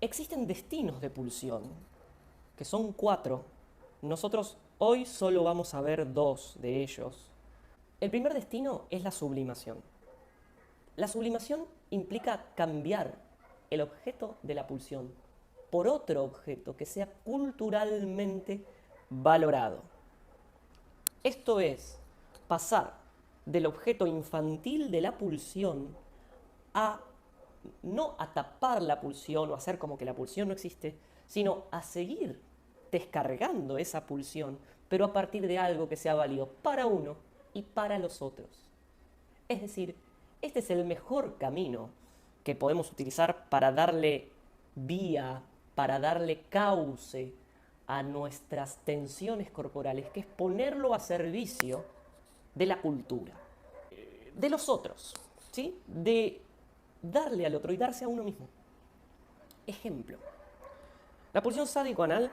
Existen destinos de pulsión, que son 4. Nosotros hoy solo vamos a ver 2 de ellos. El primer destino es la sublimación. La sublimación implica cambiar el objeto de la pulsión por otro objeto que sea culturalmente valorado. Esto es pasar del objeto infantil de la pulsión a no a tapar la pulsión o hacer como que la pulsión no existe, sino a seguir descargando esa pulsión, pero a partir de algo que sea válido para uno y para los otros. Es decir, este es el mejor camino que podemos utilizar para darle vía, para darle cauce a nuestras tensiones corporales, que es ponerlo a servicio de la cultura, de los otros, ¿sí? De darle al otro y darse a uno mismo. Ejemplo, la pulsión sádico-anal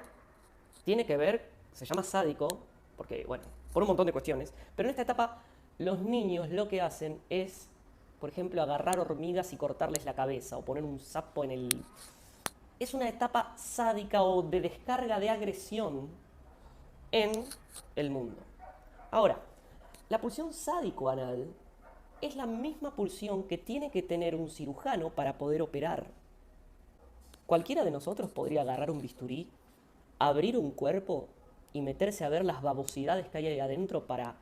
tiene que ver, se llama sádico, porque, bueno, por un montón de cuestiones, pero en esta etapa los niños lo que hacen es, por ejemplo, agarrar hormigas y cortarles la cabeza, o poner un sapo en el... Es una etapa sádica o de descarga de agresión en el mundo. Ahora, la pulsión sádico-anal es la misma pulsión que tiene que tener un cirujano para poder operar. Cualquiera de nosotros podría agarrar un bisturí, abrir un cuerpo y meterse a ver las babosidades que hay ahí adentro para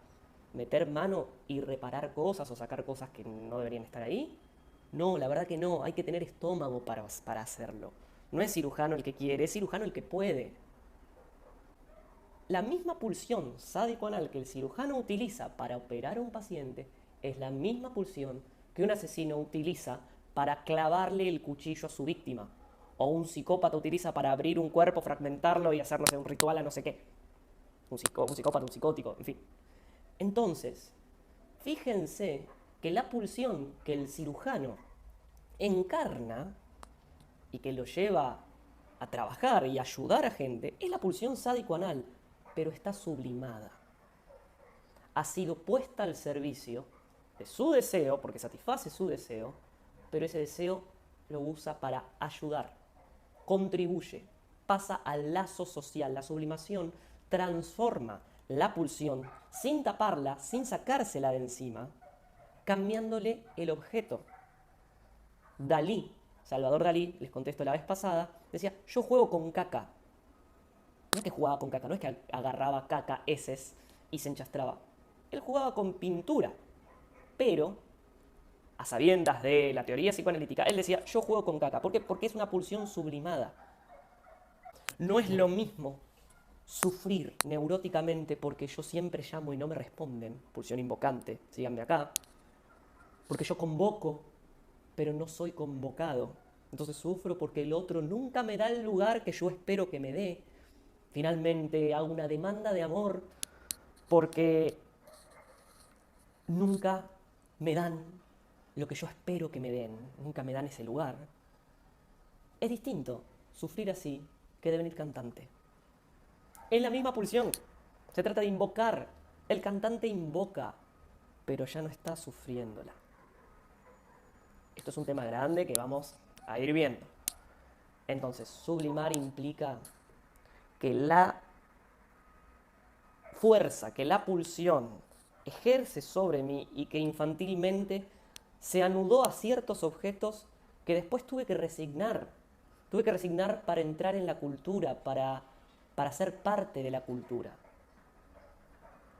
meter mano y reparar cosas o sacar cosas que no deberían estar ahí. No, la verdad que no, hay que tener estómago para hacerlo. No es cirujano el que quiere, es cirujano el que puede. La misma pulsión sádico-anal que el cirujano utiliza para operar a un paciente es la misma pulsión que un asesino utiliza para clavarle el cuchillo a su víctima. O un psicópata utiliza para abrir un cuerpo, fragmentarlo y hacer, no sé, un ritual a no sé qué. Un psicópata, un psicótico, en fin. Entonces, fíjense que la pulsión que el cirujano encarna y que lo lleva a trabajar y ayudar a gente es la pulsión sádico-anal, pero está sublimada. Ha sido puesta al servicio de su deseo, porque satisface su deseo, pero ese deseo lo usa para ayudar, contribuye, pasa al lazo social. La sublimación transforma la pulsión sin taparla, sin sacársela de encima, cambiándole el objeto. Dalí, Salvador Dalí, les contesto la vez pasada, decía, yo juego con caca. No es que jugaba con caca, no es que agarraba caca, heces y se enchastraba. Él jugaba con pintura, pero a sabiendas de la teoría psicoanalítica, él decía, yo juego con caca. ¿Por qué? Porque es una pulsión sublimada. No es lo mismo sufrir neuróticamente porque yo siempre llamo y no me responden, pulsión invocante, síganme acá, porque yo convoco, pero no soy convocado. Entonces sufro porque el otro nunca me da el lugar que yo espero que me dé. Finalmente hago una demanda de amor porque nunca me dan lo que yo espero que me den, nunca me dan ese lugar. Es distinto sufrir así que devenir cantante. Es la misma pulsión, se trata de invocar. El cantante invoca, pero ya no está sufriéndola. Esto es un tema grande que vamos a ir viendo. Entonces, sublimar implica que la fuerza, que la pulsión ejerce sobre mí y que infantilmente se anudó a ciertos objetos que después tuve que resignar. Tuve que resignar para entrar en la cultura, para ser parte de la cultura.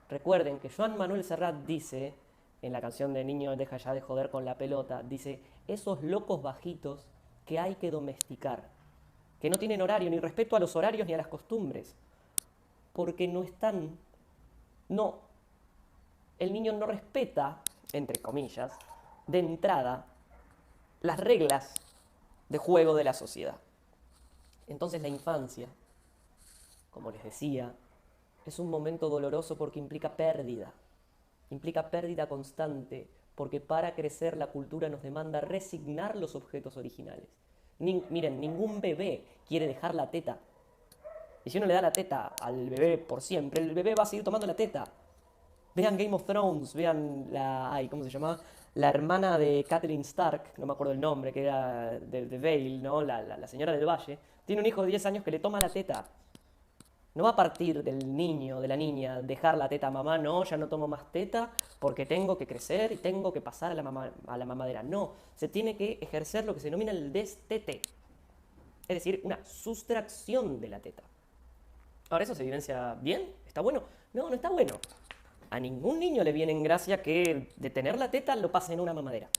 Recuerden que Joan Manuel Serrat dice, en la canción de Niño deja ya de joder con la pelota, dice, esos locos bajitos que hay que domesticar, que no tienen horario, ni respeto a los horarios ni a las costumbres, porque no están, no, el niño no respeta, entre comillas, de entrada, las reglas de juego de la sociedad. Entonces la infancia, como les decía, es un momento doloroso porque implica pérdida constante, porque para crecer la cultura nos demanda resignar los objetos originales. Miren, ningún bebé quiere dejar la teta. Y si uno le da la teta al bebé por siempre, el bebé va a seguir tomando la teta. Vean Game of Thrones, vean la... ¿cómo se llama? la hermana de Catelyn Stark, no me acuerdo el nombre, que era de Vale, ¿no? La señora del Valle, tiene un hijo de 10 años que le toma la teta. No va a partir del niño, de la niña, dejar la teta a mamá, no, ya no tomo más teta porque tengo que crecer y tengo que pasar a la mamadera. No, se tiene que ejercer lo que se denomina el destete, es decir, una sustracción de la teta. Ahora, ¿eso se evidencia bien? ¿Está bueno? No, no está bueno. A ningún niño le viene en gracia que de tener la teta lo pasen en una mamadera.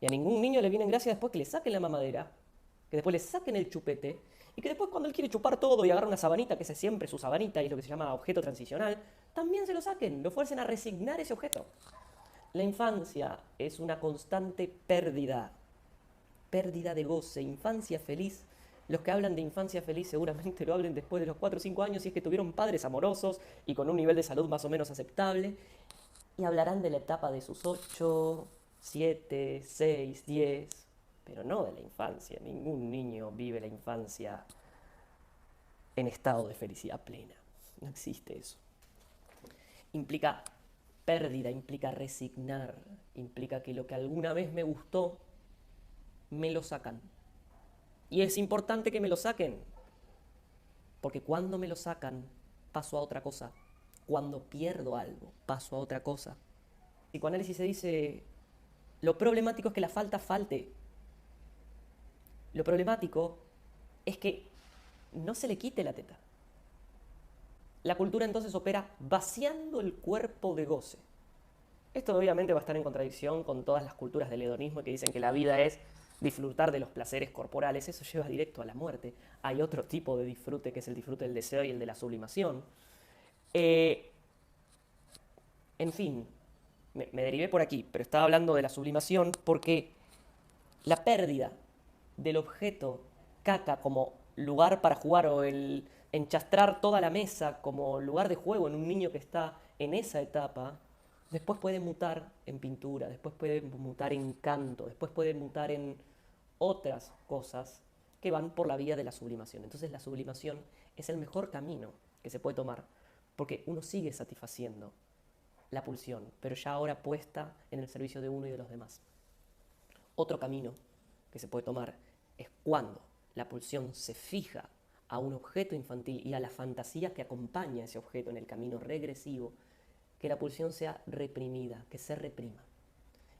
Y a ningún niño le viene en gracia después que le saquen la mamadera, que después le saquen el chupete, y que después cuando él quiere chupar todo y agarra una sabanita, que esa es siempre su sabanita y es lo que se llama objeto transicional, también se lo saquen, lo fuercen a resignar ese objeto. La infancia es una constante pérdida, pérdida de goce, infancia feliz. Los que hablan de infancia feliz seguramente lo hablen después de los 4 o 5 años si es que tuvieron padres amorosos y con un nivel de salud más o menos aceptable. Y hablarán de la etapa de sus 8, 7, 6, 10, pero no de la infancia. Ningún niño vive la infancia en estado de felicidad plena. No existe eso. Implica pérdida, implica resignar, implica que lo que alguna vez me gustó, me lo sacan. Y es importante que me lo saquen, porque cuando me lo sacan, paso a otra cosa. Cuando pierdo algo, paso a otra cosa. En psicoanálisis se dice, lo problemático es que la falta falte. Lo problemático es que no se le quite la teta. La cultura entonces opera vaciando el cuerpo de goce. Esto obviamente va a estar en contradicción con todas las culturas del hedonismo que dicen que la vida es disfrutar de los placeres corporales. Eso lleva directo a la muerte. Hay otro tipo de disfrute que es el disfrute del deseo y el de la sublimación. En fin, me derivé por aquí, pero estaba hablando de la sublimación porque la pérdida del objeto caca como lugar para jugar o el enchastrar toda la mesa como lugar de juego en un niño que está en esa etapa, después puede mutar en pintura, después puede mutar en canto, después puede mutar en otras cosas que van por la vía de la sublimación. Entonces la sublimación es el mejor camino que se puede tomar, porque uno sigue satisfaciendo la pulsión, pero ya ahora puesta en el servicio de uno y de los demás. Otro camino que se puede tomar es cuando la pulsión se fija a un objeto infantil y a la fantasía que acompaña a ese objeto en el camino regresivo, que la pulsión sea reprimida, que se reprima.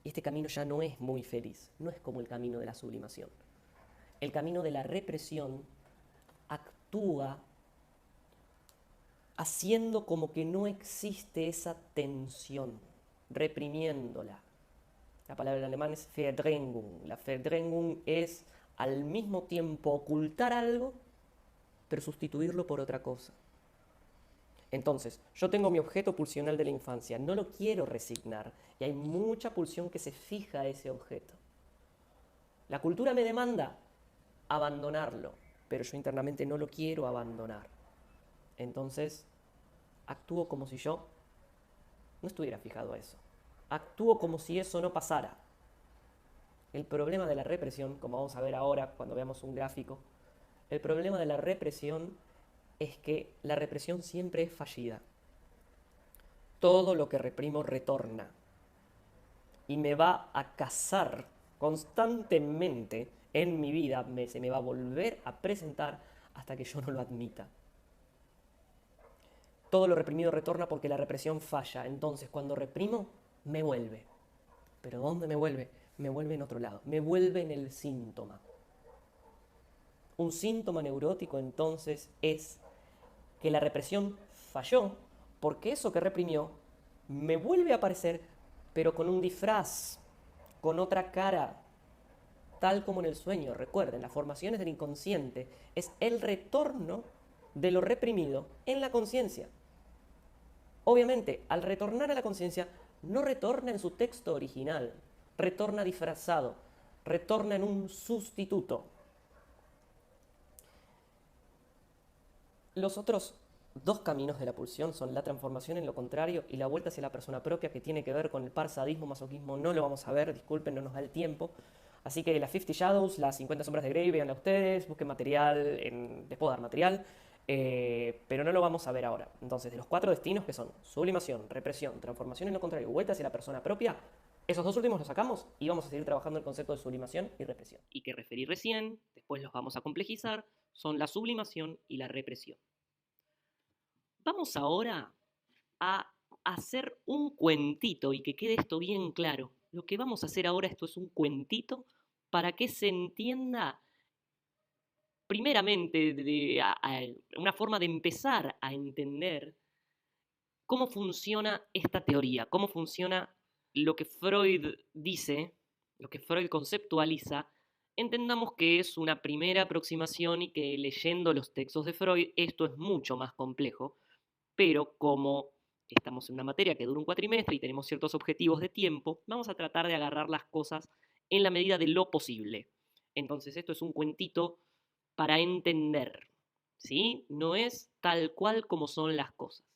Y este camino ya no es muy feliz, no es como el camino de la sublimación. El camino de la represión actúa haciendo como que no existe esa tensión, reprimiéndola. La palabra en alemán es Verdrängung. La Verdrängung es al mismo tiempo ocultar algo, pero sustituirlo por otra cosa. Entonces, yo tengo mi objeto pulsional de la infancia, no lo quiero resignar, y hay mucha pulsión que se fija a ese objeto. La cultura me demanda abandonarlo, pero yo internamente no lo quiero abandonar. Entonces, actúo como si yo no estuviera fijado a eso. Actúo como si eso no pasara. El problema de la represión, como vamos a ver ahora cuando veamos un gráfico, el problema de la represión es que la represión siempre es fallida. Todo lo que reprimo retorna y me va a cazar constantemente en mi vida, se me va a volver a presentar hasta que yo no lo admita. Todo lo reprimido retorna porque la represión falla. Entonces, cuando reprimo, me vuelve. ¿Pero dónde me vuelve? Me vuelve en otro lado. Me vuelve en el síntoma. Un síntoma neurótico, entonces, es que la represión falló porque eso que reprimió me vuelve a aparecer, pero con un disfraz, con otra cara, tal como en el sueño. Recuerden, las formaciones del inconsciente es el retorno de lo reprimido en la conciencia. Obviamente, al retornar a la conciencia, no retorna en su texto original, retorna disfrazado, retorna en un sustituto. Los otros dos caminos de la pulsión son la transformación en lo contrario y la vuelta hacia la persona propia, que tiene que ver con el par sadismo, masoquismo. No lo vamos a ver, disculpen, no nos da el tiempo. Así que las 50 Shadows, las 50 sombras de Grey, véanla ustedes, busquen material, les puedo dar material, pero no lo vamos a ver ahora. Entonces, de los 4 destinos que son sublimación, represión, transformación en lo contrario, vuelta hacia la persona propia, Esos dos últimos los sacamos y vamos a seguir trabajando el concepto de sublimación y represión. Y que referí recién, después los vamos a complejizar, son la sublimación y la represión. Vamos ahora a hacer un cuentito y que quede esto bien claro. Lo que vamos a hacer ahora, esto es un cuentito para que se entienda primeramente una forma de empezar a entender cómo funciona esta teoría, cómo funciona lo que Freud dice, lo que Freud conceptualiza. Entendamos que es una primera aproximación y que leyendo los textos de Freud esto es mucho más complejo, pero como estamos en una materia que dura un cuatrimestre y tenemos ciertos objetivos de tiempo, vamos a tratar de agarrar las cosas en la medida de lo posible. Entonces esto es un cuentito para entender, ¿sí? No es tal cual como son las cosas.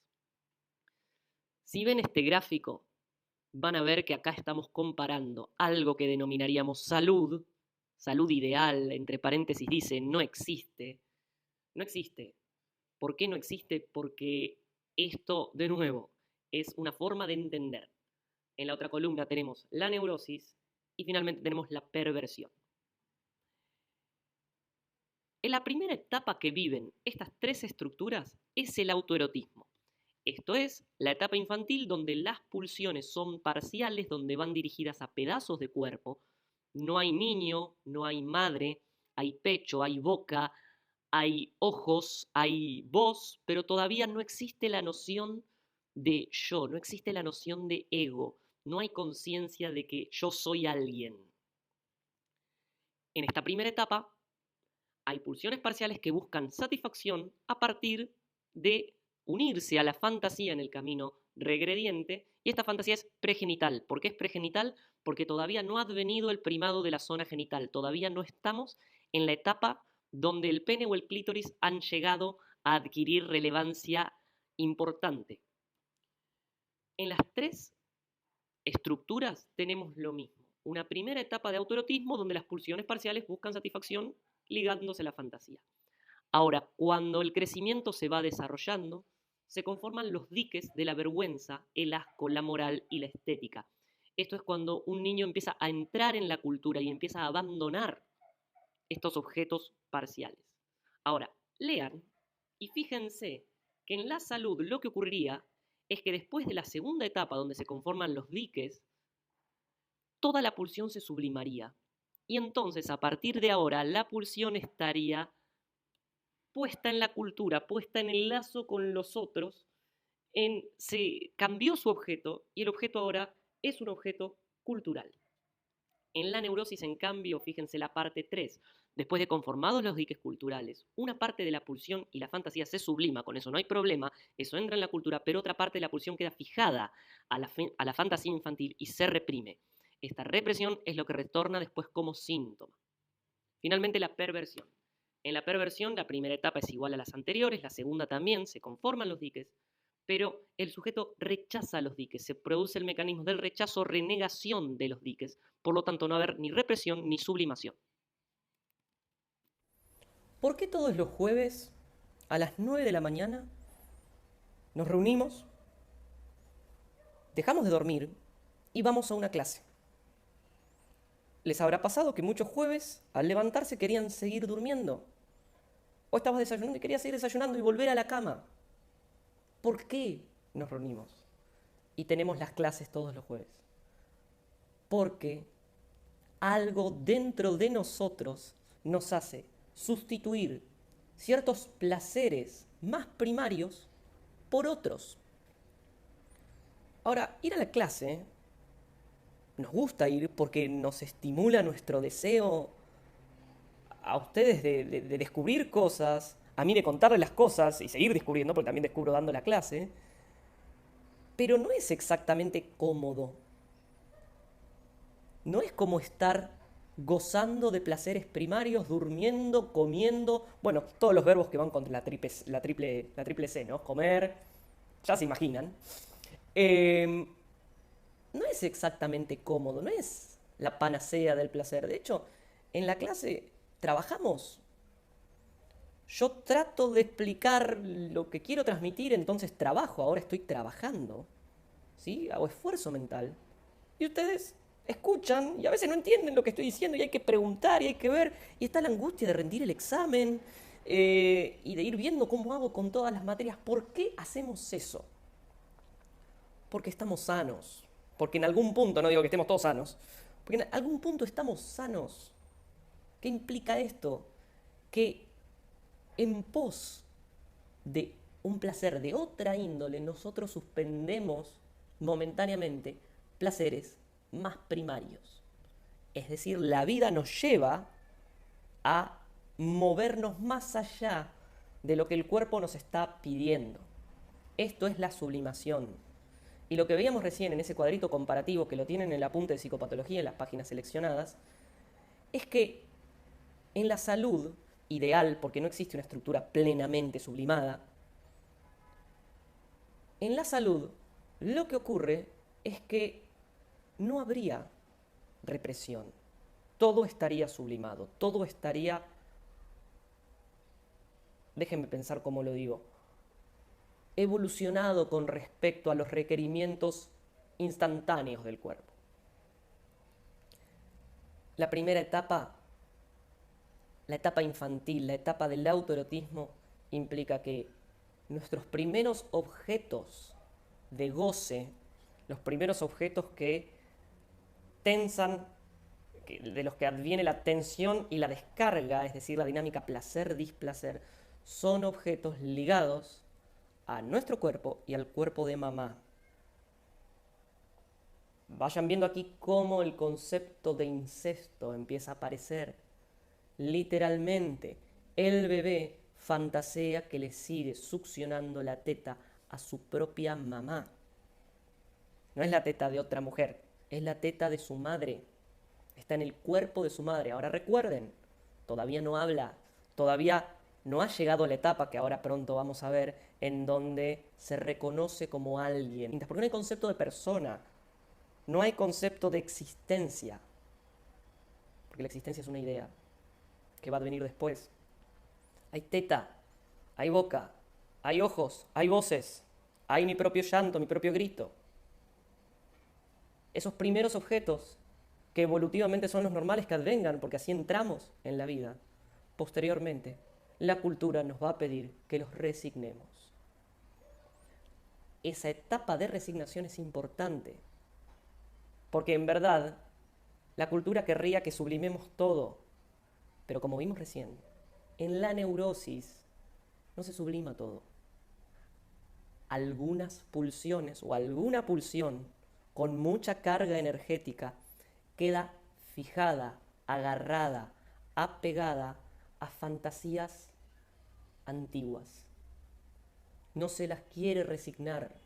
Si ven este gráfico, van a ver que acá estamos comparando algo que denominaríamos salud, salud ideal, entre paréntesis dice no existe. No existe. ¿Por qué no existe? Porque esto, de nuevo, es una forma de entender. En la otra columna tenemos la neurosis y finalmente tenemos la perversión. En la primera etapa que viven estas tres estructuras es el autoerotismo. Esto es, la etapa infantil donde las pulsiones son parciales, donde van dirigidas a pedazos de cuerpo. No hay niño, no hay madre, hay pecho, hay boca, hay ojos, hay voz, pero todavía no existe la noción de yo, no existe la noción de ego, no hay conciencia de que yo soy alguien. En esta primera etapa hay pulsiones parciales que buscan satisfacción a partir de unirse a la fantasía en el camino regrediente, y esta fantasía es pregenital. ¿Por qué es pregenital? Porque todavía no ha advenido el primado de la zona genital, todavía no estamos en la etapa donde el pene o el clítoris han llegado a adquirir relevancia importante. En las tres estructuras tenemos lo mismo. Una primera etapa de autoerotismo donde las pulsiones parciales buscan satisfacción ligándose a la fantasía. Ahora, cuando el crecimiento se va desarrollando, se conforman los diques de la vergüenza, el asco, la moral y la estética. Esto es cuando un niño empieza a entrar en la cultura y empieza a abandonar estos objetos parciales. Ahora, lean y fíjense que en la salud lo que ocurriría es que después de la segunda etapa donde se conforman los diques, toda la pulsión se sublimaría. Y entonces, a partir de ahora, la pulsión estaría puesta en la cultura, puesta en el lazo con los otros, se cambió su objeto y el objeto ahora es un objeto cultural. En la neurosis, en cambio, fíjense la parte 3, después de conformados los diques culturales, una parte de la pulsión y la fantasía se sublima, con eso no hay problema, eso entra en la cultura, pero otra parte de la pulsión queda fijada a la fantasía infantil y se reprime. Esta represión es lo que retorna después como síntoma. Finalmente, la perversión. En la perversión, la primera etapa es igual a las anteriores, la segunda también, se conforman los diques, pero el sujeto rechaza los diques, se produce el mecanismo del rechazo, renegación de los diques, por lo tanto no va a haber ni represión ni sublimación. ¿Por qué todos los jueves a las 9 de la mañana nos reunimos, dejamos de dormir y vamos a una clase? ¿Les habrá pasado que muchos jueves al levantarse querían seguir durmiendo? ¿O estabas desayunando y querías seguir desayunando y volver a la cama? ¿Por qué nos reunimos y tenemos las clases todos los jueves? Porque algo dentro de nosotros nos hace sustituir ciertos placeres más primarios por otros. Ahora, ir a la clase nos gusta ir porque nos estimula nuestro deseo a ustedes de descubrir cosas, a mí de contarles las cosas y seguir descubriendo, porque también descubro dando la clase, pero no es exactamente cómodo. No es como estar gozando de placeres primarios, durmiendo, comiendo, bueno, todos los verbos que van contra la triple C, ¿no? Comer, ya se imaginan. No es exactamente cómodo, no es la panacea del placer. De hecho, en la clase trabajamos. Yo trato de explicar lo que quiero transmitir, entonces trabajo, ahora estoy trabajando. ¿Sí? Hago esfuerzo mental. Y ustedes escuchan y a veces no entienden lo que estoy diciendo y hay que preguntar y hay que ver. Y está la angustia de rendir el examen y de ir viendo cómo hago con todas las materias. ¿Por qué hacemos eso? Porque estamos sanos. Porque en algún punto, no digo que estemos todos sanos, porque en algún punto estamos sanos. ¿Qué implica esto? Que en pos de un placer de otra índole, nosotros suspendemos momentáneamente placeres más primarios. Es decir, la vida nos lleva a movernos más allá de lo que el cuerpo nos está pidiendo. Esto es la sublimación. Y lo que veíamos recién en ese cuadrito comparativo que lo tienen en el apunte de psicopatología en las páginas seleccionadas, es que en la salud ideal, porque no existe una estructura plenamente sublimada, en la salud lo que ocurre es que no habría represión. Todo estaría sublimado, todo estaría, déjenme pensar cómo lo digo, evolucionado con respecto a los requerimientos instantáneos del cuerpo. La primera etapa, la etapa infantil, la etapa del autoerotismo, implica que nuestros primeros objetos de goce, los primeros objetos que tensan, de los que adviene la tensión y la descarga, es decir, la dinámica placer-displacer, son objetos ligados a nuestro cuerpo y al cuerpo de mamá. Vayan viendo aquí cómo el concepto de incesto empieza a aparecer. Literalmente, el bebé fantasea que le sigue succionando la teta a su propia mamá. No es la teta de otra mujer, es la teta de su madre. Está en el cuerpo de su madre. Ahora recuerden, todavía no habla, todavía no ha llegado a la etapa que ahora pronto vamos a ver, en donde se reconoce como alguien. Porque no hay concepto de persona, no hay concepto de existencia, porque la existencia es una idea que va a venir después. Hay teta, hay boca, hay ojos, hay voces, hay mi propio llanto, mi propio grito. Esos primeros objetos que evolutivamente son los normales que advengan, porque así entramos en la vida, posteriormente la cultura nos va a pedir que los resignemos. Esa etapa de resignación es importante, porque en verdad la cultura querría que sublimemos todo, pero como vimos recién, en la neurosis no se sublima todo. Algunas pulsiones o alguna pulsión con mucha carga energética queda fijada, agarrada, apegada a fantasías antiguas. No se las quiere resignar.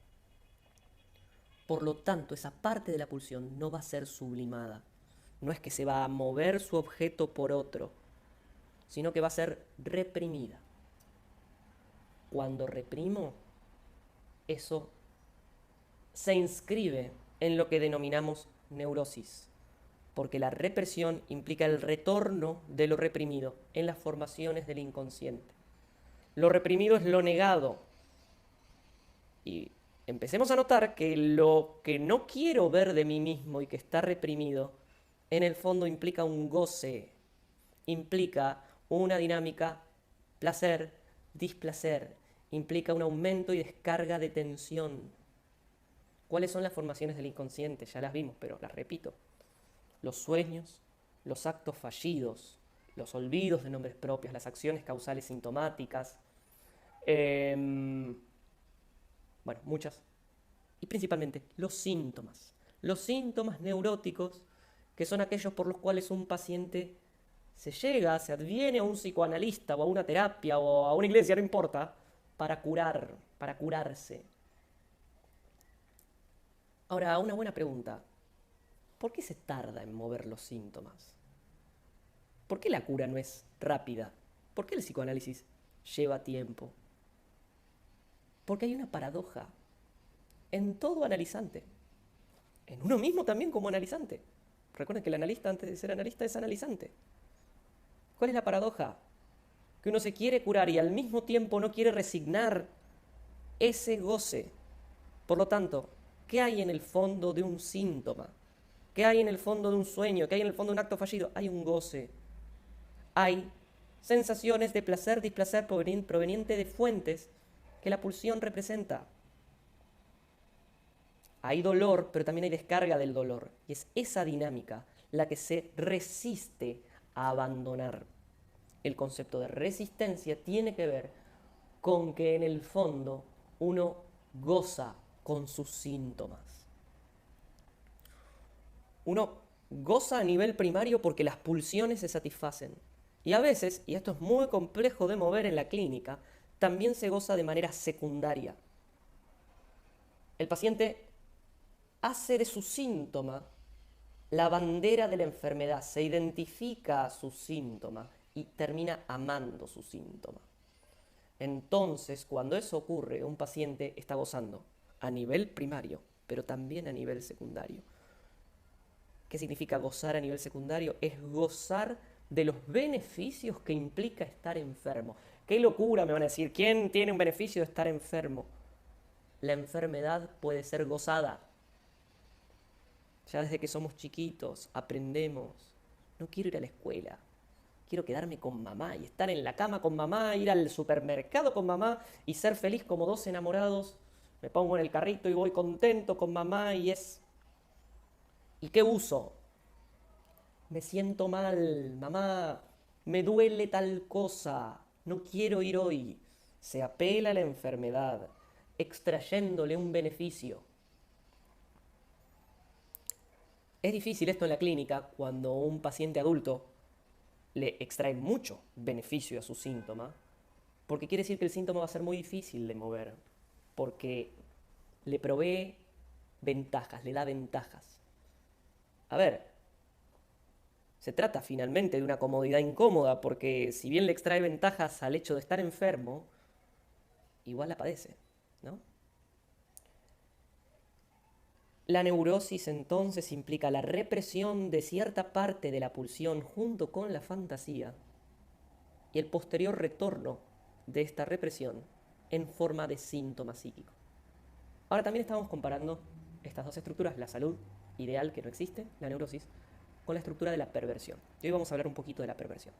Por lo tanto, esa parte de la pulsión no va a ser sublimada. No es que se va a mover su objeto por otro, sino que va a ser reprimida. Cuando reprimo, eso se inscribe en lo que denominamos neurosis, porque la represión implica el retorno de lo reprimido en las formaciones del inconsciente. Lo reprimido es lo negado. Y empecemos a notar que lo que no quiero ver de mí mismo y que está reprimido, en el fondo implica un goce, implica una dinámica placer, displacer, implica un aumento y descarga de tensión. ¿Cuáles son las formaciones del inconsciente? Ya las vimos, pero las repito. Los sueños, los actos fallidos, los olvidos de nombres propios, las acciones causales sintomáticas, bueno, muchas. Y principalmente los síntomas neuróticos, que son aquellos por los cuales un paciente se adviene a un psicoanalista o a una terapia o a una iglesia, no importa, para curarse. Ahora, una buena pregunta. ¿Por qué se tarda en mover los síntomas? ¿Por qué la cura no es rápida? ¿Por qué el psicoanálisis lleva tiempo? Porque hay una paradoja en todo analizante. En uno mismo también como analizante. Recuerden que el analista, antes de ser analista, es analizante. ¿Cuál es la paradoja? Que uno se quiere curar y al mismo tiempo no quiere resignar ese goce. Por lo tanto, ¿qué hay en el fondo de un síntoma? ¿Qué hay en el fondo de un sueño? ¿Qué hay en el fondo de un acto fallido? Hay un goce. Hay sensaciones de placer, displacer proveniente de fuentes que la pulsión representa. Hay dolor, pero también hay descarga del dolor. Y es esa dinámica la que se resiste a abandonar. El concepto de resistencia tiene que ver con que en el fondo uno goza con sus síntomas. Uno goza a nivel primario porque las pulsiones se satisfacen. Y a veces, y esto es muy complejo de mover en la clínica, también se goza de manera secundaria. El paciente hace de su síntoma la bandera de la enfermedad, se identifica a su síntoma y termina amando su síntoma. Entonces, cuando eso ocurre, un paciente está gozando a nivel primario, pero también a nivel secundario. ¿Qué significa gozar a nivel secundario? Es gozar de los beneficios que implica estar enfermo. ¡Qué locura! Me van a decir, ¿quién tiene un beneficio de estar enfermo? La enfermedad puede ser gozada. Ya desde que somos chiquitos aprendemos, no quiero ir a la escuela, quiero quedarme con mamá y estar en la cama con mamá, ir al supermercado con mamá y ser feliz como dos enamorados. Me pongo en el carrito y voy contento con mamá y es... ¿Y qué uso? Me siento mal, mamá, me duele tal cosa, no quiero ir hoy. Se apela a la enfermedad, extrayéndole un beneficio. Es difícil esto en la clínica cuando un paciente adulto le extrae mucho beneficio a su síntoma, porque quiere decir que el síntoma va a ser muy difícil de mover, porque le provee ventajas, le da ventajas. A ver, se trata finalmente de una comodidad incómoda, porque si bien le extrae ventajas al hecho de estar enfermo, igual la padece, ¿no? La neurosis entonces implica la represión de cierta parte de la pulsión junto con la fantasía y el posterior retorno de esta represión en forma de síntoma psíquico. Ahora también estamos comparando estas dos estructuras, la salud ideal que no existe, la neurosis, con la estructura de la perversión. Y hoy vamos a hablar un poquito de la perversión.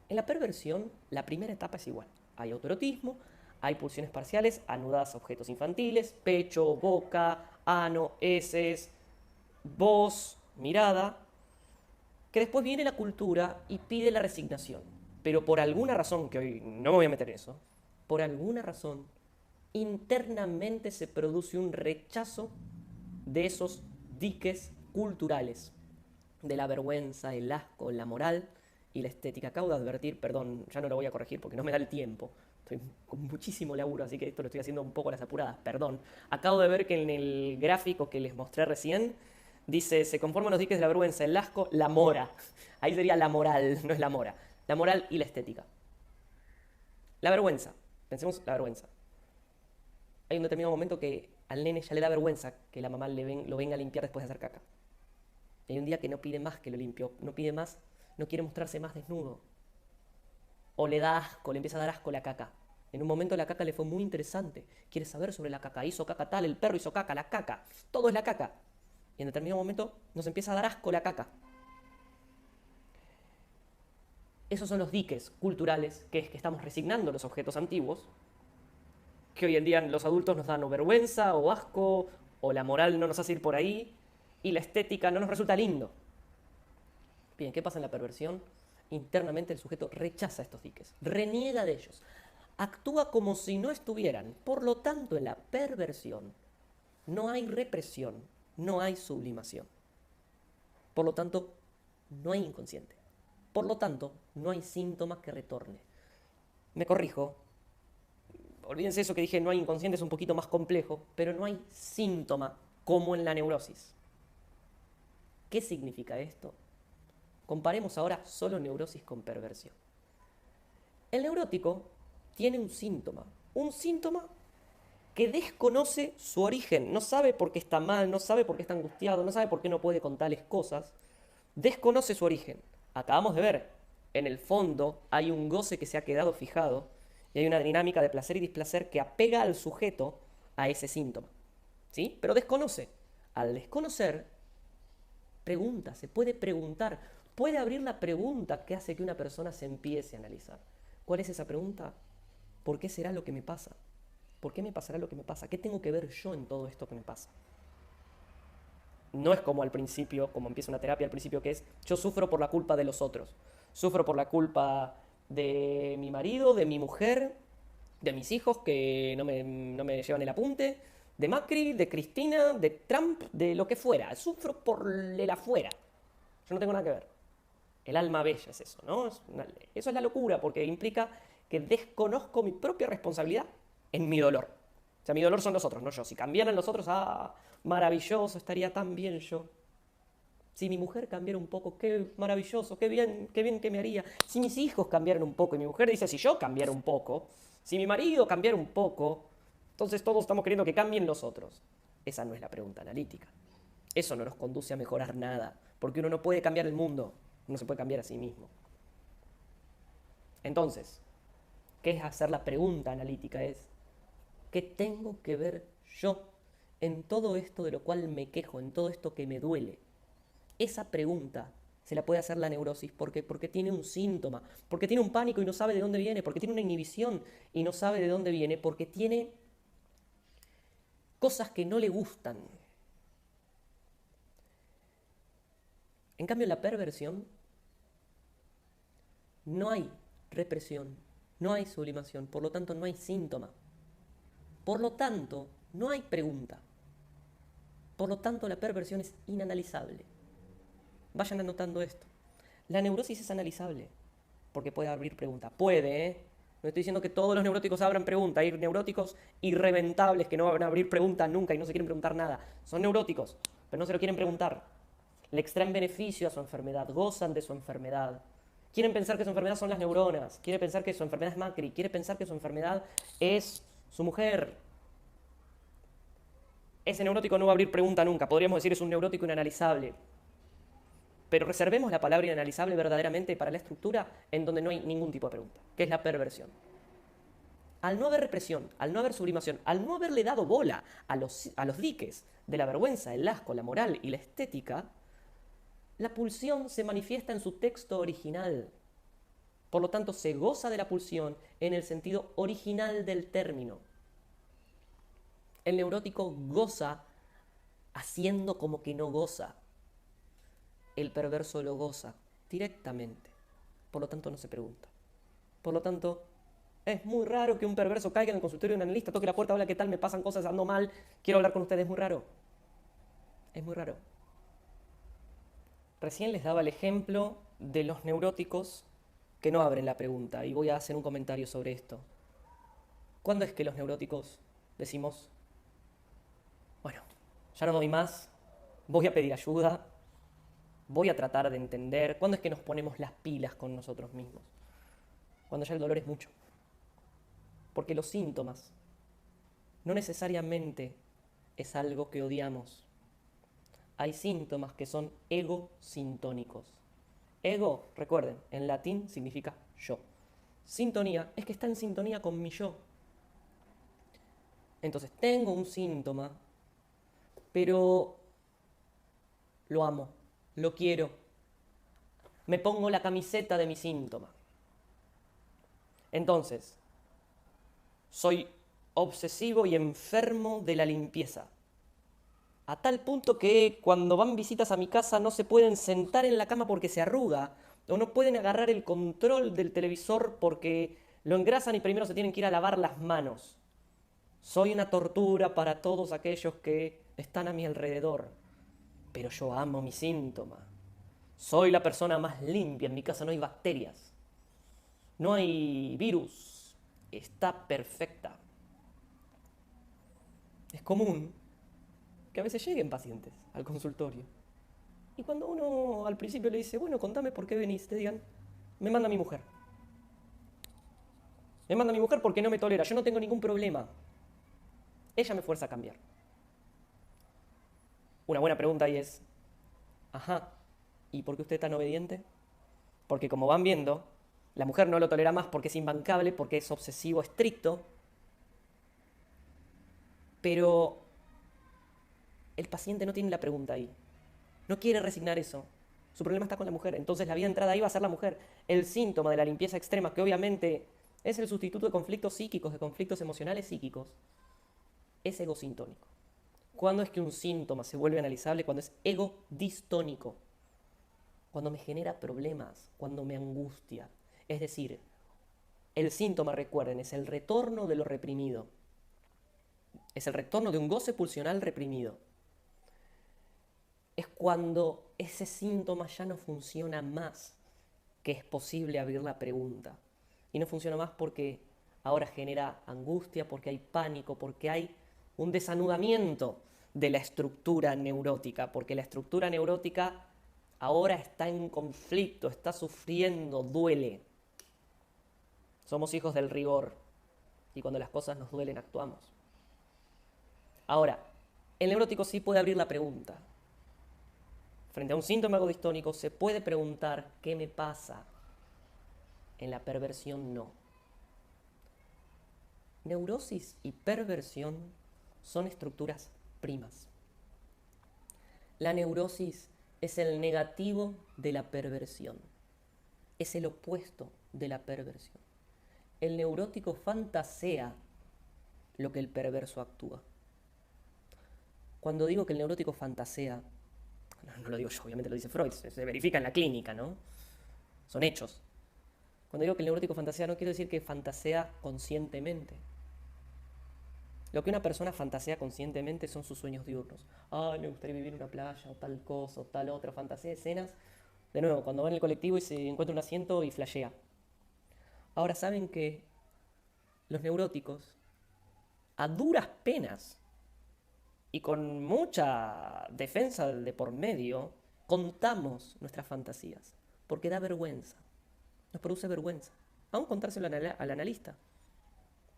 En la perversión, la primera etapa es igual. Hay autoerotismo, hay pulsiones parciales anudadas a objetos infantiles, pecho, boca, ano, heces, voz, mirada, que después viene la cultura y pide la resignación. Pero por alguna razón, que hoy no me voy a meter en eso, por alguna razón, internamente se produce un rechazo de esos diques culturales, de la vergüenza, el asco, la moral y la estética. Acabo de advertir, perdón, ya no lo voy a corregir porque no me da el tiempo. Estoy con muchísimo laburo, así que esto lo estoy haciendo un poco a las apuradas, perdón. Acabo de ver que en el gráfico que les mostré recién dice, se conforman los diques de la vergüenza, el asco, la mora. Ahí sería la moral, no es la mora. La moral y la estética. La vergüenza. Pensemos la vergüenza. Hay un determinado momento que al nene ya le da vergüenza que la mamá lo venga a limpiar después de hacer caca. Y hay un día que no pide más que lo limpio, no pide más, no quiere mostrarse más desnudo. O le da asco, le empieza a dar asco la caca. En un momento la caca le fue muy interesante. Quiere saber sobre la caca. Hizo caca tal, el perro hizo caca, la caca. Todo es la caca. Y en determinado momento nos empieza a dar asco la caca. Esos son los diques culturales que es que estamos resignando los objetos antiguos, que hoy en día los adultos nos dan o vergüenza o asco, o la moral no nos hace ir por ahí, y la estética no nos resulta lindo. Bien, ¿qué pasa en la perversión? Internamente el sujeto rechaza estos diques, reniega de ellos, actúa como si no estuvieran. Por lo tanto, en la perversión no hay represión, no hay sublimación. Por lo tanto, no hay inconsciente. Por lo tanto, no hay síntoma que retorne. Me corrijo. Olvídense eso que dije, no hay inconsciente, es un poquito más complejo, pero no hay síntoma como en la neurosis. ¿Qué significa esto? Comparemos ahora solo neurosis con perversión. El neurótico tiene un síntoma que desconoce su origen, no sabe por qué está mal, no sabe por qué está angustiado, no sabe por qué no puede con tales cosas, desconoce su origen. Acabamos de ver, en el fondo hay un goce que se ha quedado fijado y hay una dinámica de placer y displacer que apega al sujeto a ese síntoma, ¿sí? Pero desconoce. Al desconocer, Pregunta, se puede preguntar, puede abrir la pregunta que hace que una persona se empiece a analizar. ¿Cuál es esa pregunta? ¿Por qué será lo que me pasa? ¿Por qué me pasará lo que me pasa? ¿Qué tengo que ver yo en todo esto que me pasa? No es como al principio, como empieza una terapia al principio, que es yo sufro por la culpa de los otros. Sufro por la culpa de mi marido, de mi mujer, de mis hijos que no me llevan el apunte, de Macri, de Cristina, de Trump, de lo que fuera. Sufro por el afuera. Yo no tengo nada que ver. El alma bella es eso, ¿no? Eso es la locura, porque implica que desconozco mi propia responsabilidad en mi dolor. O sea, mi dolor son los otros, no yo. Si cambiaran los otros, maravilloso, estaría tan bien yo. Si mi mujer cambiara un poco, qué maravilloso, qué bien que me haría. Si mis hijos cambiaran un poco, y mi mujer dice, si yo cambiara un poco, si mi marido cambiara un poco, entonces todos estamos queriendo que cambien los otros. Esa no es la pregunta analítica. Eso no nos conduce a mejorar nada, porque uno no puede cambiar el mundo, uno se puede cambiar a sí mismo. Entonces, ¿qué es hacer la pregunta analítica? Es, ¿qué tengo que ver yo en todo esto de lo cual me quejo, en todo esto que me duele? Esa pregunta se la puede hacer la neurosis porque tiene un síntoma, porque tiene un pánico y no sabe de dónde viene, porque tiene una inhibición y no sabe de dónde viene, porque tiene cosas que no le gustan. En cambio, en la perversión no hay represión, no hay sublimación, por lo tanto no hay síntoma. Por lo tanto, no hay pregunta. Por lo tanto, la perversión es inanalizable. Vayan anotando esto. La neurosis es analizable, porque puede abrir pregunta. Puede, ¿eh? No estoy diciendo que todos los neuróticos abran pregunta. Hay neuróticos irreventables que no van a abrir pregunta nunca y no se quieren preguntar nada. Son neuróticos, pero no se lo quieren preguntar. Le extraen beneficio a su enfermedad, gozan de su enfermedad. Quieren pensar que su enfermedad son las neuronas, quiere pensar que su enfermedad es Macri, quiere pensar que su enfermedad es su mujer. Ese neurótico no va a abrir pregunta nunca, podríamos decir es un neurótico inanalizable. Pero reservemos la palabra inanalizable verdaderamente para la estructura en donde no hay ningún tipo de pregunta, que es la perversión. Al no haber represión, al no haber sublimación, al no haberle dado bola a los diques de la vergüenza, el asco, la moral y la estética, la pulsión se manifiesta en su texto original. Por lo tanto, se goza de la pulsión en el sentido original del término. El neurótico goza haciendo como que no goza. El perverso lo goza directamente. Por lo tanto, no se pregunta. Por lo tanto, es muy raro que un perverso caiga en el consultorio de un analista, toque la puerta, hola, ¿qué tal? Me pasan cosas, ando mal, quiero hablar con ustedes. Es muy raro. Es muy raro. Recién les daba el ejemplo de los neuróticos que no abren la pregunta y voy a hacer un comentario sobre esto. ¿Cuándo es que los neuróticos decimos, bueno, ya no doy más, voy a pedir ayuda, voy a tratar de entender? ¿Cuándo es que nos ponemos las pilas con nosotros mismos? Cuando ya el dolor es mucho. Porque los síntomas no necesariamente es algo que odiamos. Hay síntomas que son egosintónicos. Ego, recuerden, en latín significa yo. Sintonía es que está en sintonía con mi yo. Entonces tengo un síntoma, pero lo amo, lo quiero. Me pongo la camiseta de mi síntoma. Entonces, soy obsesivo y enfermo de la limpieza. A tal punto que cuando van visitas a mi casa no se pueden sentar en la cama porque se arruga, o no pueden agarrar el control del televisor porque lo engrasan y primero se tienen que ir a lavar las manos. Soy una tortura para todos aquellos que están a mi alrededor, pero yo amo mi síntoma. Soy la persona más limpia, en mi casa no hay bacterias, no hay virus, está perfecta. Es común que a veces lleguen pacientes al consultorio. Y cuando uno al principio le dice, bueno, contame por qué venís, te digan, me manda mi mujer. Me manda mi mujer porque no me tolera, yo no tengo ningún problema. Ella me fuerza a cambiar. Una buena pregunta ahí es, ajá, ¿y por qué usted es tan obediente? Porque como van viendo, la mujer no lo tolera más porque es imbancable, porque es obsesivo, estricto. Pero el paciente no tiene la pregunta ahí. No quiere resignar eso. Su problema está con la mujer. Entonces la vía de entrada ahí va a ser la mujer. El síntoma de la limpieza extrema, que obviamente es el sustituto de conflictos psíquicos, de conflictos emocionales psíquicos, es ego sintónico. ¿Cuándo es que un síntoma se vuelve analizable? Cuando es ego distónico. Cuando me genera problemas, cuando me angustia. Es decir, el síntoma, recuerden, es el retorno de lo reprimido. Es el retorno de un goce pulsional reprimido. Es cuando ese síntoma ya no funciona más que es posible abrir la pregunta. Y no funciona más porque ahora genera angustia, porque hay pánico, porque hay un desanudamiento de la estructura neurótica, porque la estructura neurótica ahora está en conflicto, está sufriendo, duele. Somos hijos del rigor y cuando las cosas nos duelen actuamos. Ahora, el neurótico sí puede abrir la pregunta. Frente a un síntoma ego distónico se puede preguntar ¿qué me pasa? En la perversión no. Neurosis y perversión son estructuras primas. La neurosis es el negativo de la perversión. Es el opuesto de la perversión. El neurótico fantasea lo que el perverso actúa. Cuando digo que el neurótico fantasea, no lo digo yo, obviamente lo dice Freud, se verifica en la clínica, ¿no? Son hechos. Cuando digo que el neurótico fantasea, no quiero decir que fantasea conscientemente. Lo que una persona fantasea conscientemente son sus sueños diurnos. Ay, me gustaría vivir en una playa, o tal cosa, o tal otra. Fantasea escenas. De nuevo, cuando va en el colectivo y se encuentra un asiento y flashea. Ahora saben que los neuróticos, a duras penas y con mucha defensa de por medio, contamos nuestras fantasías. Porque da vergüenza. Nos produce vergüenza. Aún contárselo al analista.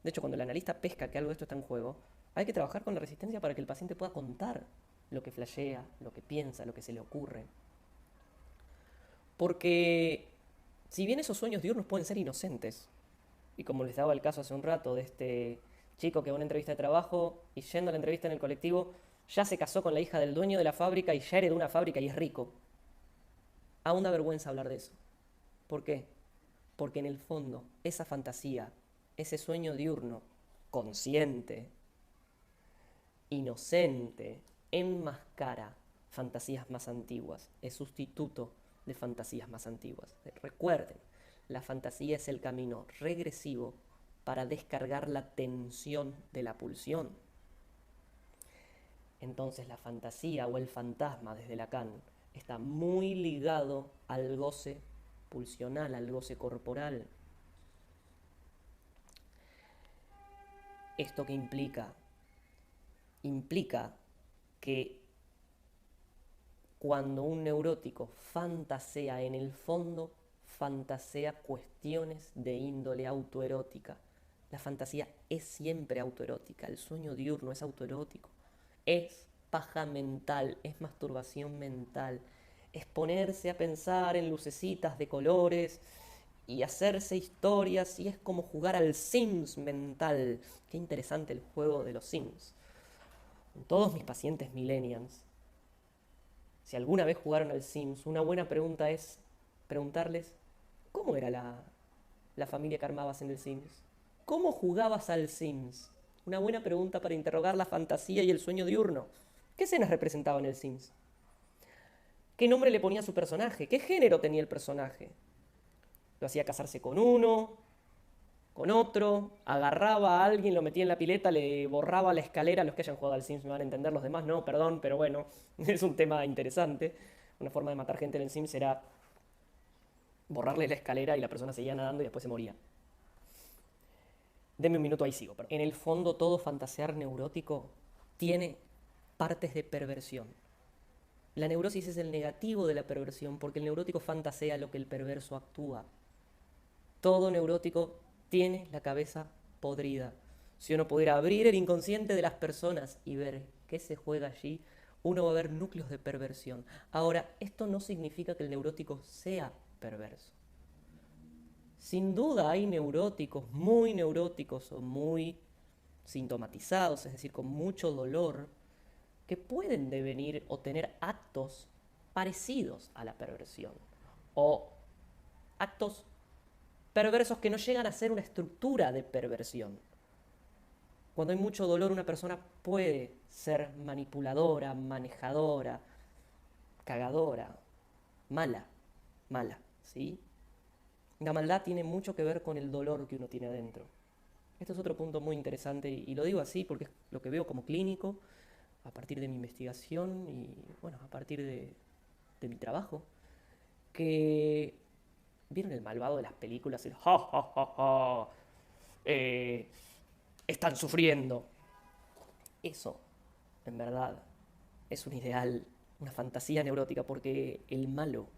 De hecho, cuando el analista pesca que algo de esto está en juego, hay que trabajar con la resistencia para que el paciente pueda contar lo que flashea, lo que piensa, lo que se le ocurre. Porque si bien esos sueños diurnos pueden ser inocentes, y como les daba el caso hace un rato de este chico que va a una entrevista de trabajo y yendo a la entrevista en el colectivo, ya se casó con la hija del dueño de la fábrica y ya heredó una fábrica y es rico. Aún da vergüenza hablar de eso. ¿Por qué? Porque en el fondo, esa fantasía, ese sueño diurno, consciente, inocente, enmascara fantasías más antiguas, es sustituto de fantasías más antiguas. Recuerden, la fantasía es el camino regresivo para descargar la tensión de la pulsión. Entonces la fantasía o el fantasma desde Lacan está muy ligado al goce pulsional, al goce corporal. ¿Esto qué implica? Implica que cuando un neurótico fantasea, en el fondo fantasea cuestiones de índole autoerótica. La fantasía es siempre autoerótica, el sueño diurno es autoerótico, es paja mental, es masturbación mental, es ponerse a pensar en lucecitas de colores y hacerse historias y es como jugar al Sims mental. Qué interesante el juego de los Sims. Todos mis pacientes millennials, si alguna vez jugaron al Sims, una buena pregunta es preguntarles ¿cómo era la familia que armabas en el Sims? ¿Cómo jugabas al Sims? Una buena pregunta para interrogar la fantasía y el sueño diurno. ¿Qué escenas representaban el Sims? ¿Qué nombre le ponía a su personaje? ¿Qué género tenía el personaje? ¿Lo hacía casarse con uno, con otro? ¿Agarraba a alguien, lo metía en la pileta, le borraba la escalera? Los que hayan jugado al Sims me van a entender, los demás no, perdón, pero bueno, es un tema interesante. Una forma de matar gente en el Sims era borrarle la escalera y la persona seguía nadando y después se moría. Deme un minuto, ahí sigo. Perdón. En el fondo, todo fantasear neurótico tiene partes de perversión. La neurosis es el negativo de la perversión porque el neurótico fantasea lo que el perverso actúa. Todo neurótico tiene la cabeza podrida. Si uno pudiera abrir el inconsciente de las personas y ver qué se juega allí, uno va a ver núcleos de perversión. Ahora, esto no significa que el neurótico sea perverso. Sin duda hay neuróticos o muy sintomatizados, es decir, con mucho dolor, que pueden devenir o tener actos parecidos a la perversión o actos perversos que no llegan a ser una estructura de perversión. Cuando hay mucho dolor, una persona puede ser manipuladora, manejadora, cagadora, mala, ¿sí? La maldad tiene mucho que ver con el dolor que uno tiene adentro. Esto es otro punto muy interesante y lo digo así porque es lo que veo como clínico, a partir de mi investigación y bueno, a partir de mi trabajo, que vieron el malvado de las películas, el ja ja ja ja, están sufriendo. Eso, en verdad, es un ideal, una fantasía neurótica, porque el malo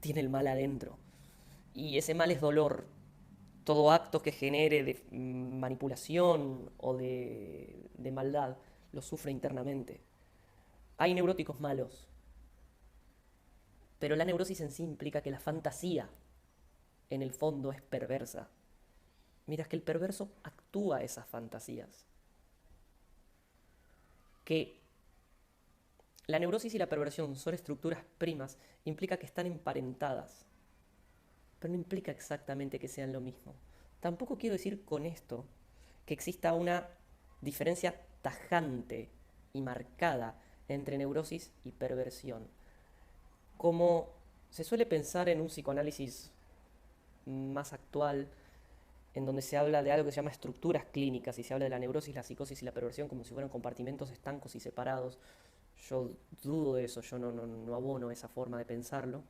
tiene el mal adentro. Y ese mal es dolor. Todo acto que genere de manipulación o de maldad lo sufre internamente. Hay neuróticos malos, pero la neurosis en sí implica que la fantasía, en el fondo, es perversa. Miras que el perverso actúa esas fantasías. Que la neurosis y la perversión son estructuras primas implica que están emparentadas, pero no implica exactamente que sean lo mismo. Tampoco quiero decir con esto que exista una diferencia tajante y marcada entre neurosis y perversión. Como se suele pensar en un psicoanálisis más actual, en donde se habla de algo que se llama estructuras clínicas y se habla de la neurosis, la psicosis y la perversión como si fueran compartimentos estancos y separados. Yo dudo de eso, yo no abono esa forma de pensarlo.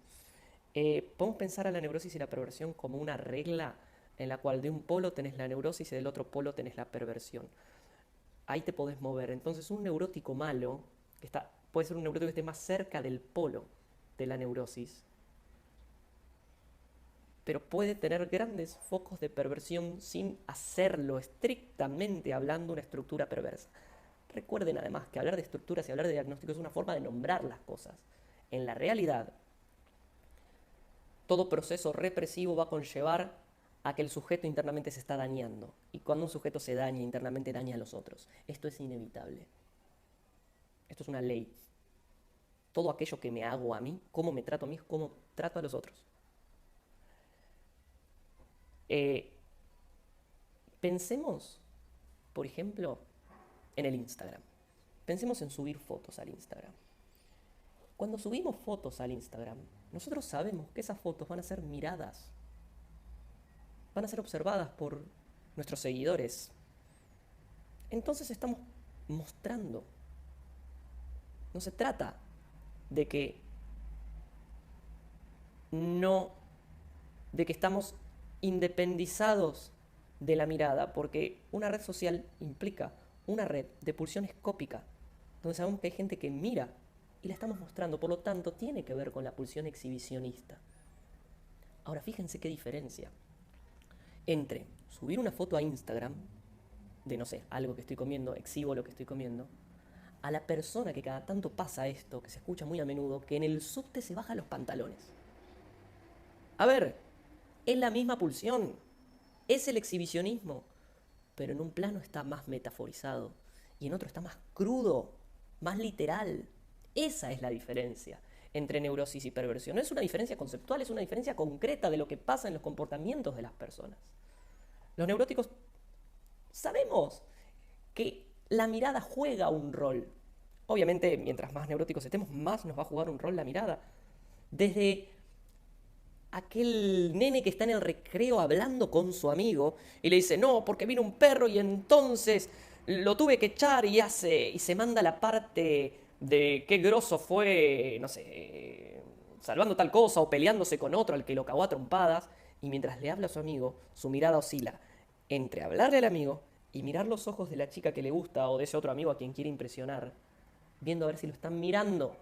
Podemos pensar a la neurosis y la perversión como una regla en la cual de un polo tenés la neurosis y del otro polo tenés la perversión. Ahí te podés mover. Entonces un neurótico malo, puede ser un neurótico que esté más cerca del polo de la neurosis, pero puede tener grandes focos de perversión sin hacerlo estrictamente hablando una estructura perversa. Recuerden además que hablar de estructuras y hablar de diagnósticos es una forma de nombrar las cosas. En la realidad, todo proceso represivo va a conllevar a que el sujeto internamente se está dañando. Y cuando un sujeto se daña internamente, daña a los otros. Esto es inevitable. Esto es una ley. Todo aquello que me hago a mí, cómo me trato a mí, es cómo trato a los otros. Pensemos, por ejemplo, en el Instagram. Pensemos en subir fotos al Instagram. Cuando subimos fotos al Instagram, nosotros sabemos que esas fotos van a ser miradas, van a ser observadas por nuestros seguidores. Entonces estamos mostrando. No se trata de que estamos independizados de la mirada, porque una red social implica una red de pulsión escópica, donde sabemos que hay gente que mira y la estamos mostrando, por lo tanto tiene que ver con la pulsión exhibicionista. Ahora fíjense qué diferencia entre subir una foto a Instagram de, no sé, algo que estoy comiendo, exhibo lo que estoy comiendo, a la persona que cada tanto pasa esto, que se escucha muy a menudo, que en el subte se baja los pantalones. A ver, es la misma pulsión, es el exhibicionismo, pero en un plano está más metaforizado y en otro está más crudo, más literal. Esa es la diferencia entre neurosis y perversión. No es una diferencia conceptual, es una diferencia concreta de lo que pasa en los comportamientos de las personas. Los neuróticos sabemos que la mirada juega un rol. Obviamente, mientras más neuróticos estemos, más nos va a jugar un rol la mirada. Desde aquel nene que está en el recreo hablando con su amigo y le dice, no, porque vino un perro y entonces lo tuve que echar y se manda la parte de qué groso fue, no sé, salvando tal cosa o peleándose con otro al que lo cagó a trompadas, y mientras le habla a su amigo, su mirada oscila entre hablarle al amigo y mirar los ojos de la chica que le gusta o de ese otro amigo a quien quiere impresionar, viendo a ver si lo están mirando.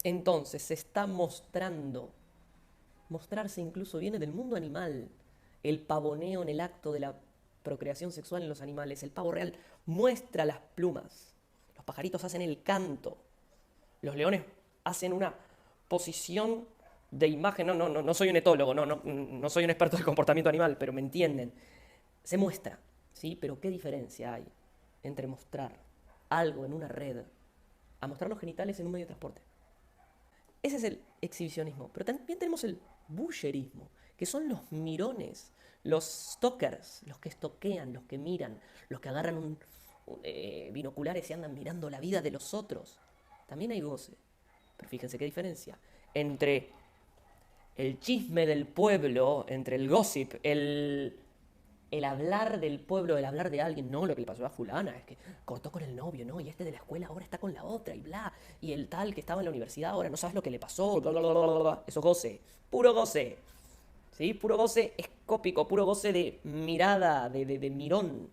Entonces se está mostrando. Mostrarse incluso viene del mundo animal. El pavoneo en el acto de la procreación sexual en los animales. El pavo real muestra las plumas. Los pajaritos hacen el canto. Los leones hacen una posición de imagen. No soy un etólogo, no soy un experto del comportamiento animal, pero me entienden. Se muestra, ¿sí? Pero ¿qué diferencia hay entre mostrar algo en una red a mostrar los genitales en un medio de transporte. Ese es el exhibicionismo. Pero también tenemos el voyeurismo, que son los mirones, los stalkers, los que estoquean, los que miran, los que agarran binoculares y andan mirando la vida de los otros. También hay goce. Pero fíjense qué diferencia entre el chisme del pueblo, entre el gossip, el hablar del pueblo, el hablar de alguien, no, lo que le pasó a fulana es que cortó con el novio, ¿no? Y este de la escuela ahora está con la otra y bla. Y el tal que estaba en la universidad ahora no sabes lo que le pasó, bla, bla, bla, bla, bla. Eso es goce, puro goce. ¿Sí? Puro goce escópico, puro goce de mirada, de mirón.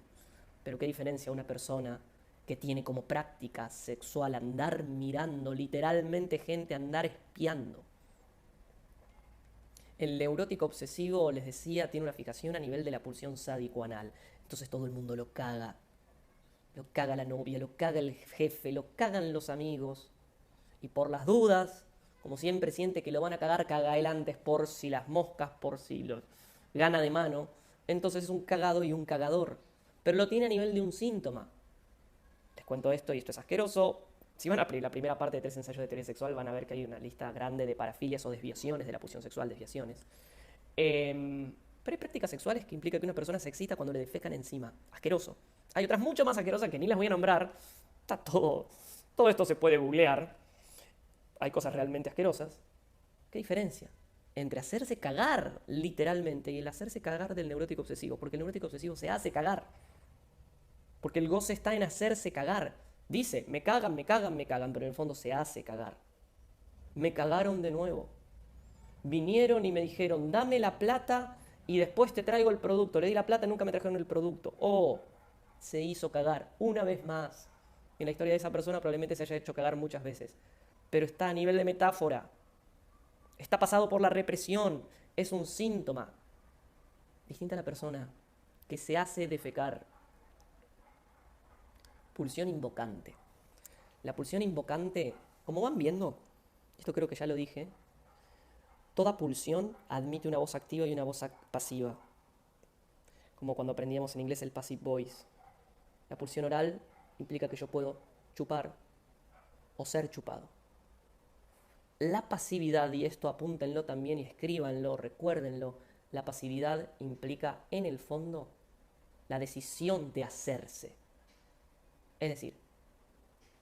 Pero qué diferencia una persona que tiene como práctica sexual andar mirando, literalmente gente andar espiando. El neurótico obsesivo, les decía, tiene una fijación a nivel de la pulsión sádico-anal. Entonces todo el mundo lo caga. Lo caga la novia, lo caga el jefe, lo cagan los amigos. Y por las dudas, como siempre siente que lo van a cagar, caga él antes por si las moscas, por si lo gana de mano. Entonces es un cagado y un cagador. Pero lo tiene a nivel de un síntoma. Les cuento esto y esto es asqueroso. Si van a la primera parte de 3 ensayos de teoría sexual, van a ver que hay una lista grande de parafilias o desviaciones de la pulsión sexual, desviaciones. Pero hay prácticas sexuales que implican que una persona se excita cuando le defecan encima. Asqueroso. Hay otras mucho más asquerosas que ni las voy a nombrar. Está todo. Todo esto se puede googlear. Hay cosas realmente asquerosas. ¿Qué diferencia entre hacerse cagar, literalmente, y el hacerse cagar del neurótico obsesivo? Porque el neurótico obsesivo se hace cagar. Porque el goce está en hacerse cagar. Dice, me cagan, me cagan, me cagan, pero en el fondo se hace cagar. Me cagaron de nuevo. Vinieron y me dijeron, dame la plata y después te traigo el producto. Le di la plata y nunca me trajeron el producto. Oh, se hizo cagar una vez más. En la historia de esa persona probablemente se haya hecho cagar muchas veces. Pero está a nivel de metáfora. Está pasado por la represión. Es un síntoma. Distinta a la persona que se hace defecar. Pulsión invocante. La pulsión invocante, como van viendo, esto creo que ya lo dije, toda pulsión admite una voz activa y una voz pasiva. Como cuando aprendíamos en inglés el passive voice. La pulsión oral implica que yo puedo chupar o ser chupado. La pasividad, y esto apúntenlo también y escríbanlo, recuérdenlo, la pasividad implica en el fondo la decisión de hacerse. Es decir,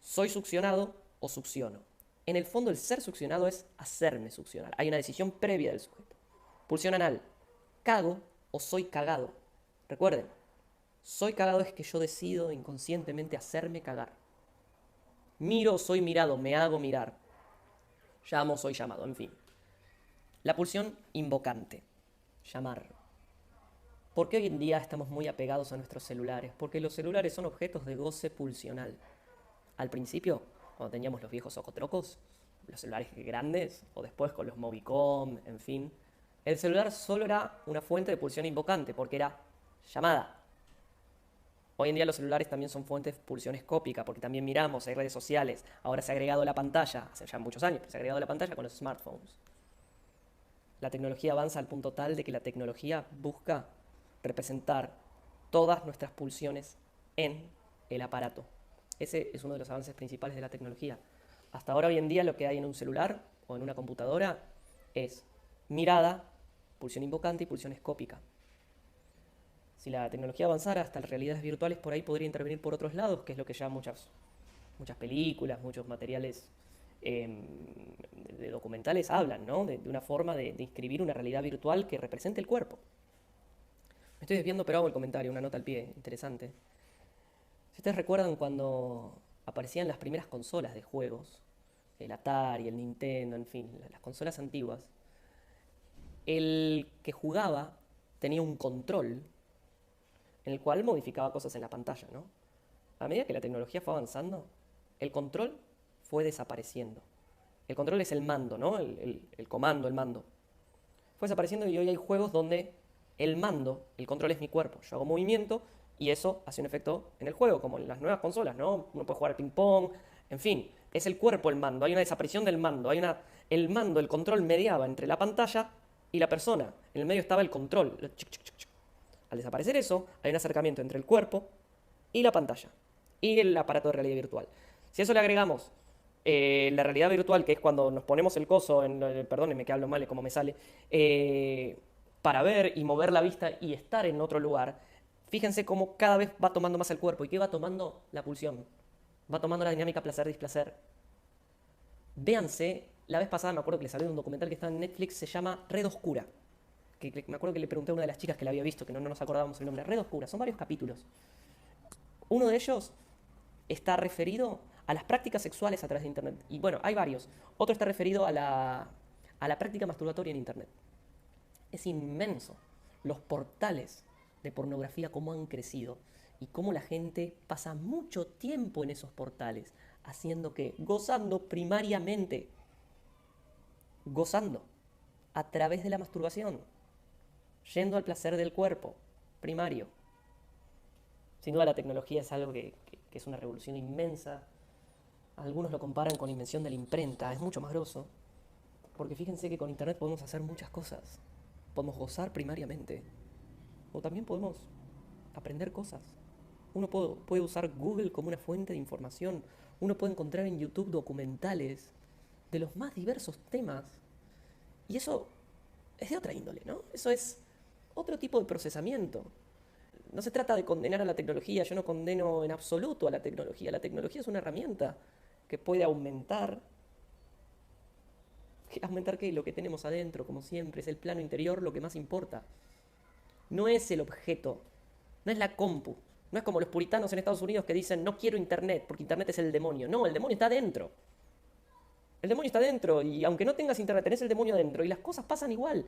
soy succionado o succiono. En el fondo el ser succionado es hacerme succionar. Hay una decisión previa del sujeto. Pulsión anal, cago o soy cagado. Recuerden, soy cagado es que yo decido inconscientemente hacerme cagar. Miro o soy mirado, me hago mirar. Llamo, soy llamado, en fin. La pulsión invocante, llamar. ¿Por qué hoy en día estamos muy apegados a nuestros celulares? Porque los celulares son objetos de goce pulsional. Al principio, cuando teníamos los viejos socotrocos, los celulares grandes, o después con los Movicom, en fin, el celular solo era una fuente de pulsión invocante, porque era llamada. Hoy en día los celulares también son fuentes de pulsión escópica, porque también miramos, hay redes sociales. Ahora se ha agregado la pantalla, hace ya muchos años, pero se ha agregado la pantalla con los smartphones. La tecnología avanza al punto tal de que la tecnología busca representar todas nuestras pulsiones en el aparato. Ese es uno de los avances principales de la tecnología. Hasta ahora, hoy en día, lo que hay en un celular o en una computadora es mirada, pulsión invocante y pulsión escópica. Si la tecnología avanzara hasta las realidades virtuales, por ahí podría intervenir por otros lados, que es lo que ya muchas películas, muchos materiales de documentales hablan, ¿no? De una forma de inscribir una realidad virtual que represente el cuerpo. Me estoy desviando, pero hago el comentario, una nota al pie, interesante. Si ustedes recuerdan cuando aparecían las primeras consolas de juegos, el Atari, el Nintendo, en fin, las consolas antiguas, el que jugaba tenía un control en el cual modificaba cosas en la pantalla, ¿no? A medida que la tecnología fue avanzando, el control fue desapareciendo. El control es el mando, ¿no? El comando, el mando. Fue desapareciendo y hoy hay juegos donde el mando, el control es mi cuerpo. Yo hago movimiento y eso hace un efecto en el juego, como en las nuevas consolas, ¿no? Uno puede jugar al ping-pong, en fin, es el cuerpo el mando. Hay una desaparición del mando, el mando, el control mediaba entre la pantalla y la persona. En el medio estaba el control. Al desaparecer eso, hay un acercamiento entre el cuerpo y la pantalla y el aparato de realidad virtual. Si a eso le agregamos La realidad virtual, que es cuando nos ponemos el coso, perdónenme que hablo mal, es como me sale, para ver y mover la vista y estar en otro lugar, fíjense cómo cada vez va tomando más el cuerpo. ¿Y qué va tomando? La pulsión. Va tomando la dinámica placer-displacer. Véanse, la vez pasada me acuerdo que les hablé de un documental que está en Netflix, se llama Red Oscura. Me acuerdo que le pregunté a una de las chicas que la había visto, que no nos acordábamos el nombre. Red Oscura, son varios capítulos. Uno de ellos está referido a las prácticas sexuales a través de Internet. Y bueno, hay varios. Otro está referido a la práctica masturbatoria en Internet. Es inmenso los portales de pornografía, cómo han crecido y cómo la gente pasa mucho tiempo en esos portales, haciendo que, gozando primariamente, gozando a través de la masturbación, yendo al placer del cuerpo, primario. Sin duda la tecnología es algo que es una revolución inmensa. Algunos lo comparan con la invención de la imprenta, es mucho más grosso, porque fíjense que con Internet podemos hacer muchas cosas. Podemos gozar primariamente, o también podemos aprender cosas. Uno puede usar Google como una fuente de información. Uno puede encontrar en YouTube documentales de los más diversos temas. Y eso es de otra índole, ¿no? Eso es otro tipo de procesamiento. No se trata de condenar a la tecnología, yo no condeno en absoluto a la tecnología. La tecnología es una herramienta que puede aumentar. ¿Aumentar qué? Lo que tenemos adentro, como siempre, es el plano interior lo que más importa. No es el objeto, no es la compu. No es como los puritanos en Estados Unidos que dicen no quiero internet porque internet es el demonio. No, el demonio está adentro. El demonio está adentro y aunque no tengas internet, tenés el demonio adentro y las cosas pasan igual.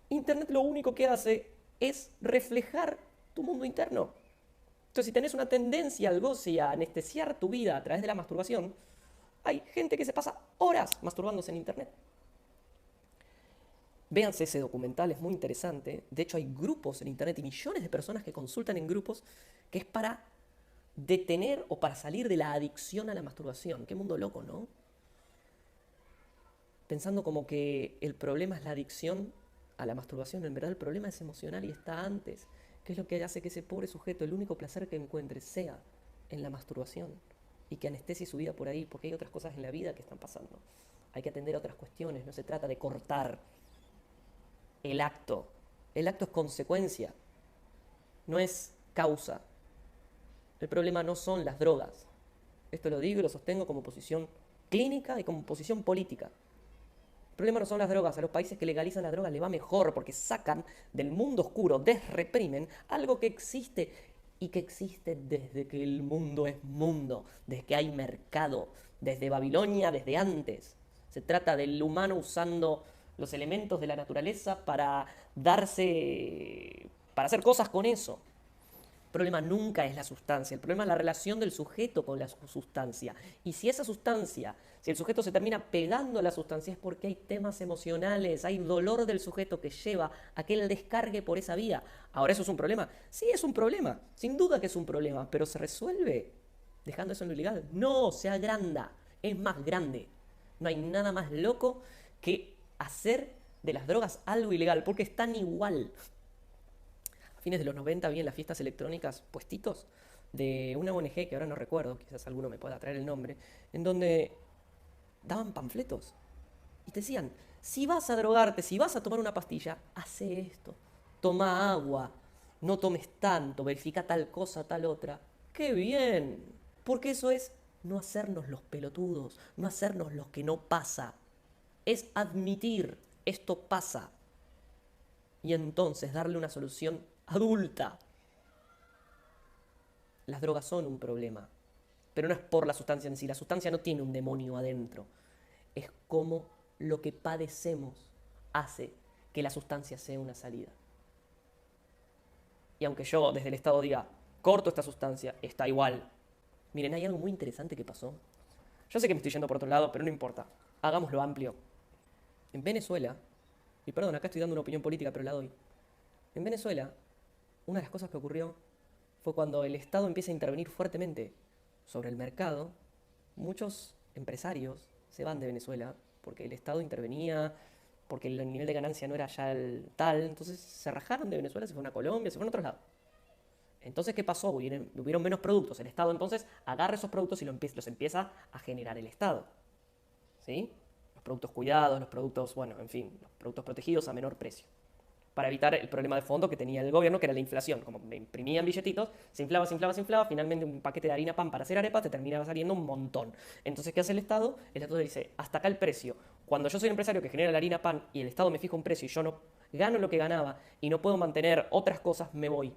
Internet lo único que hace es reflejar tu mundo interno. Entonces, si tenés una tendencia al goce y a anestesiar tu vida a través de la masturbación, hay gente que se pasa horas masturbándose en internet. Véanse ese documental, es muy interesante. De hecho, hay grupos en internet y millones de personas que consultan en grupos que es para detener o para salir de la adicción a la masturbación. Qué mundo loco, ¿no? Pensando como que el problema es la adicción a la masturbación. En verdad el problema es emocional y está antes. ¿Qué es lo que hace que ese pobre sujeto, el único placer que encuentre sea en la masturbación? Y que anestesie su vida por ahí, porque hay otras cosas en la vida que están pasando. Hay que atender a otras cuestiones, no se trata de cortar el acto. El acto es consecuencia, no es causa. El problema no son las drogas. Esto lo digo y lo sostengo como posición clínica y como posición política. El problema no son las drogas. A los países que legalizan las drogas les va mejor porque sacan del mundo oscuro, desreprimen algo que existe y que existe desde que el mundo es mundo, desde que hay mercado, desde Babilonia, desde antes. Se trata del humano usando los elementos de la naturaleza para hacer cosas con eso. El problema nunca es la sustancia, el problema es la relación del sujeto con la sustancia. Y si esa sustancia, si el sujeto se termina pegando a la sustancia es porque hay temas emocionales, hay dolor del sujeto que lleva a que él descargue por esa vía. Ahora, ¿eso es un problema? Sí, es un problema, sin duda que es un problema, pero ¿se resuelve dejando eso en lo ilegal? No, se agranda, es más grande. No hay nada más loco que hacer de las drogas algo ilegal, porque están igual. A fines de los 90 había en las fiestas electrónicas puestitos de una ONG, que ahora no recuerdo, quizás alguno me pueda traer el nombre, en donde daban panfletos y te decían, si vas a drogarte, si vas a tomar una pastilla, hace esto, toma agua, no tomes tanto, verifica tal cosa, tal otra. ¡Qué bien! Porque eso es no hacernos los pelotudos, no hacernos los que no pasa. Es admitir, esto pasa. Y entonces darle una solución adulta. Las drogas son un problema, pero no es por la sustancia en sí. La sustancia no tiene un demonio adentro. Es como lo que padecemos hace que la sustancia sea una salida. Y aunque yo desde el Estado diga, corto esta sustancia, está igual. Miren, hay algo muy interesante que pasó. Yo sé que me estoy yendo por otro lado, pero no importa. Hagámoslo amplio. En Venezuela, y perdón, acá estoy dando una opinión política, pero la doy. En Venezuela, una de las cosas que ocurrió fue cuando el Estado empieza a intervenir fuertemente sobre el mercado, muchos empresarios se van de Venezuela porque el Estado intervenía, porque el nivel de ganancia no era ya el tal, entonces se rajaron de Venezuela, se fueron a Colombia, se fueron a otros lados. Entonces, ¿qué pasó? Hubieron menos productos. El Estado entonces agarra esos productos y los empieza a generar el Estado. ¿sí? Los productos cuidados, los productos, bueno, en fin, los productos protegidos a menor precio. Para evitar el problema de fondo que tenía el gobierno, que era la inflación. Como me imprimían billetitos, se inflaba, finalmente un paquete de harina pan para hacer arepas te terminaba saliendo un montón. Entonces, ¿qué hace el Estado? El Estado dice, hasta acá el precio. Cuando yo soy un empresario que genera la harina pan y el Estado me fija un precio y yo no gano lo que ganaba y no puedo mantener otras cosas, me voy,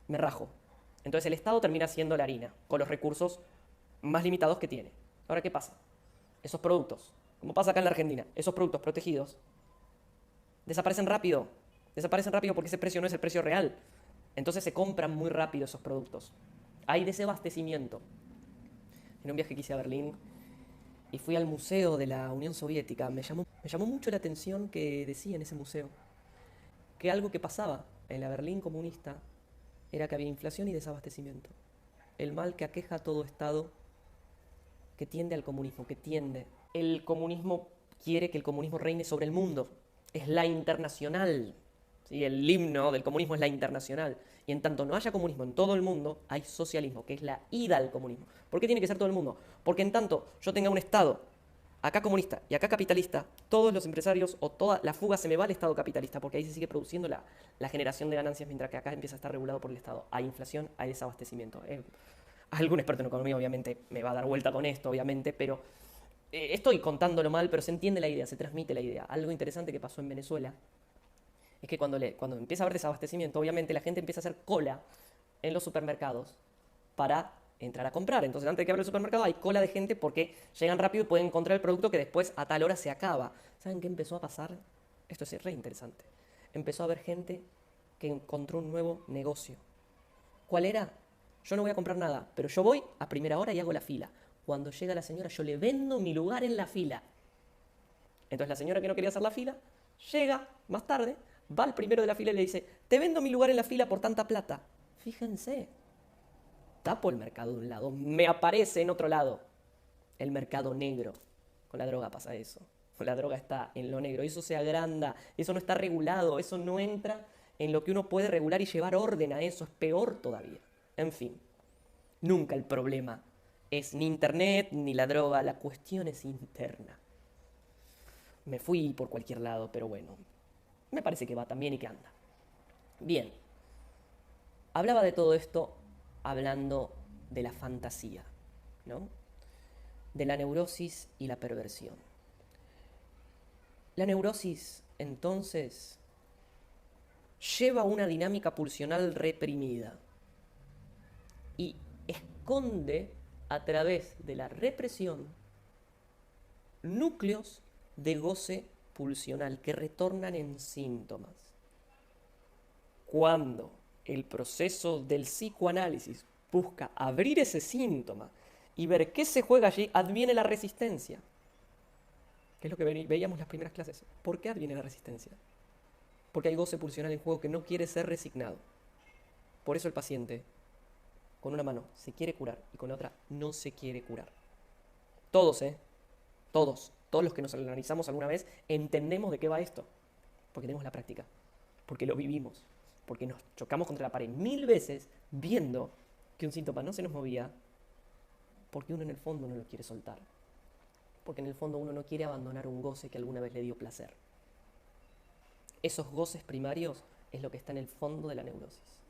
me rajo. Entonces el Estado termina haciendo la harina con los recursos más limitados que tiene. Ahora, ¿qué pasa? Esos productos, como pasa acá en la Argentina, esos productos protegidos desaparecen rápido. Desaparecen rápido porque ese precio no es el precio real. Entonces se compran muy rápido esos productos. Hay desabastecimiento. En un viaje que hice a Berlín y fui al museo de la Unión Soviética, me llamó mucho la atención que decía en ese museo que algo que pasaba en la Berlín comunista era que había inflación y desabastecimiento. El mal que aqueja a todo Estado que tiende al comunismo, que tiende. El comunismo quiere que el comunismo reine sobre el mundo. Es la internacional. ¿Sí? El himno del comunismo es la internacional. Y en tanto no haya comunismo en todo el mundo, hay socialismo, que es la ida al comunismo. ¿Por qué tiene que ser todo el mundo? Porque en tanto yo tenga un Estado, acá comunista y acá capitalista, todos los empresarios o toda la fuga se me va al Estado capitalista, porque ahí se sigue produciendo la generación de ganancias, mientras que acá empieza a estar regulado por el Estado. Hay inflación, hay desabastecimiento. Algún experto en economía obviamente me va a dar vuelta con esto, obviamente, pero estoy contándolo mal, pero se entiende la idea, se transmite la idea. Algo interesante que pasó en Venezuela es que cuando empieza a haber desabastecimiento, obviamente la gente empieza a hacer cola en los supermercados para entrar a comprar. Entonces, antes de que abra el supermercado, hay cola de gente porque llegan rápido y pueden encontrar el producto que después a tal hora se acaba. ¿Saben qué empezó a pasar? Esto es re interesante. Empezó a haber gente que encontró un nuevo negocio. ¿Cuál era? Yo no voy a comprar nada, pero yo voy a primera hora y hago la fila. Cuando llega la señora, yo le vendo mi lugar en la fila. Entonces la señora que no quería hacer la fila, llega más tarde, va al primero de la fila y le dice, te vendo mi lugar en la fila por tanta plata. Fíjense, tapo el mercado de un lado, me aparece en otro lado el mercado negro. Con la droga pasa eso. Con la droga está en lo negro. Y eso se agranda, eso no está regulado, eso no entra en lo que uno puede regular y llevar orden a eso. Es peor todavía. En fin, nunca el problema es ni internet ni la droga, la cuestión es interna. Me fui por cualquier lado, pero bueno, me parece que va también y que anda. Bien, hablaba de todo esto hablando de la fantasía, ¿no? De la neurosis y la perversión. La neurosis, entonces, lleva una dinámica pulsional reprimida y esconde a través de la represión núcleos de goce pulsional que retornan en síntomas. Cuando el proceso del psicoanálisis busca abrir ese síntoma y ver qué se juega allí, adviene la resistencia. Que es lo que veíamos en las primeras clases. ¿Por qué adviene la resistencia? Porque hay goce pulsional en juego que no quiere ser resignado. Por eso el paciente, con una mano, se quiere curar y con la otra no se quiere curar. Todos, Todos los que nos analizamos alguna vez, entendemos de qué va esto. Porque tenemos la práctica. Porque lo vivimos. Porque nos chocamos contra la pared 1000 veces viendo que un síntoma no se nos movía. Porque uno en el fondo no lo quiere soltar. Porque en el fondo uno no quiere abandonar un goce que alguna vez le dio placer. Esos goces primarios es lo que está en el fondo de la neurosis.